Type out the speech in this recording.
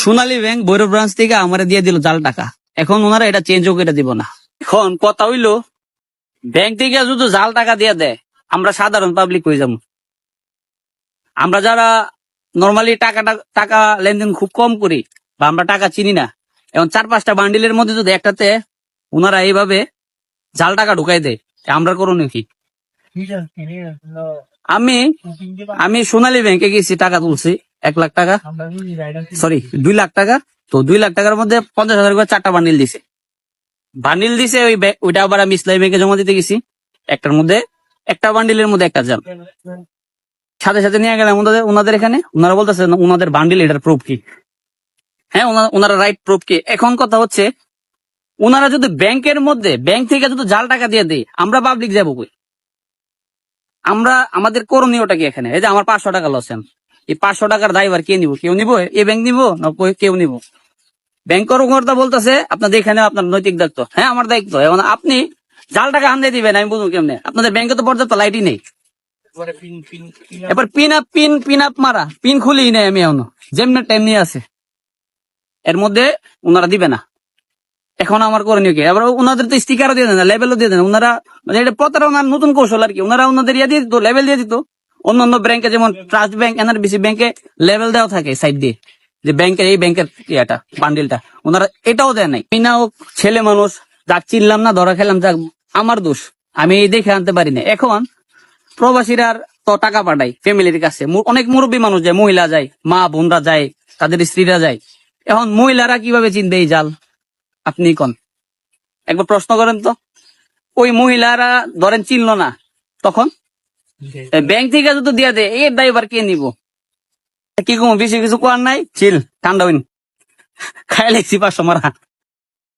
সোনালী bank Bhairab branch থেকে আমার দিয়ে দিল জাল টাকা। এখন ওনারা এটা চেঞ্জও করে দিব না। এখন কথা হইলো, ব্যাংক থেকে যদি জাল টাকা দিয়ে দেয়, আমরা সাধারণ পাবলিক হয়ে যাবো। আমরা যারা নর্মালি টাকা লেনদেন খুব কম করি, বা আমরা টাকা চিনি না, এখন 4-5টা বান্ডিলের মধ্যে যদি একটাতে ওনারা এইভাবে জাল টাকা ঢুকাই দেয়, আমরা করুন কি? আমি আমি সোনালী ব্যাংকে গেছি, টাকা তুলছি 1 লাখ টাকা, সরি 2 লাখ টাকা। তো 2 লাখ টাকার মধ্যে 50,000 করে 4টা বান্ডিল দিছে ওইটা আবার আমি ইসলামী ব্যাংকে জমা দিতে গেছি। একটার মধ্যে একটা বান্ডিলের মধ্যে একটা জাল, সাথে সাথে নিয়ে গেলাম ওনাদের এখানে। ওনারা বলতেছে ওনাদের বান্ডিল, এটার প্রুফ কি? হ্যাঁ, ওনারা রাইট প্রুফ কি? এখন কথা হচ্ছে, ওনারা যদি ব্যাংকের মধ্যে, ব্যাংক থেকে যদি জাল টাকা দিয়ে দেয়, আমরা পাবলিক যাবো কই? আমাদের করণীয়টা কি এখানে? এই যে আমার 500 টাকা লসেন, এই 500 টাকার দায়ভার কে নিব? কেউ নিব? এই ব্যাংক নিব না কেউ নিব? ব্যাংক কর্মকর্তা বলতেছে আপনাদের এখানে আপনার নৈতিক দায়িত্ব। হ্যাঁ, আমার দায়িত্ব। এখন আপনি জাল টাকা আনতে দিবেন, আমি বুঝুন কেমনে? আপনাদের ব্যাংকে তো পর্যাপ্ত লাইটই নেই। এবার পিন আপ মারা, পিন খুলি নেই আমি এখনো, যেমনি টাইম নিয়ে আছে, এর মধ্যে ওনারা দিবে না। এখন আমার করণীয় কি? এবার ওনাদের তো স্টিকারও দিয়ে দেন, লেবেলও দিয়ে দেন। ওনারা মানে এটা প্রতারণার নতুন কৌশল আর কি। ওনারা ওনাদের ইয়ে দিয়ে দিত, লেবেল দিয়ে দিত। অন্যান্য ব্যাংকে যেমন ট্রাস্ট ব্যাংক, এনআরবিসি ব্যাংকে লেবেল দেওয়া থাকে সাইড দিয়ে, যে ব্যাংকের এই ব্যাংকের ইয়েটা বান্ডিলটা। ওনারা এটাও দেয় নাই। আমি না ছেলে মানুষ, যাক চিনলাম না, ধরা খেলাম, যাক আমার দোষ, আমি দেখে আনতে পারি না। এখন প্রবাসীরা তো টাকা পাঠায় ফ্যামিলির কাছে, অনেক মুরব্বী মানুষ যায়, মহিলা যায়, মা বোনরা যায়, তাদের স্ত্রীরা যায়। এখন মহিলারা কিভাবে চিনবে এই জাল? আপনি কোন একবার প্রশ্ন করেন তো। ওই মহিলারা ধরেন চিনলো না, তখন ব্যাংক থেকে যদি দিয়ে দেয়, এর ড্রাইভার কে নিব? কি কম, বেশি কিছু করার নাই, চিল ঠান্ডা হইন, খাই লাগছি 500 মারা।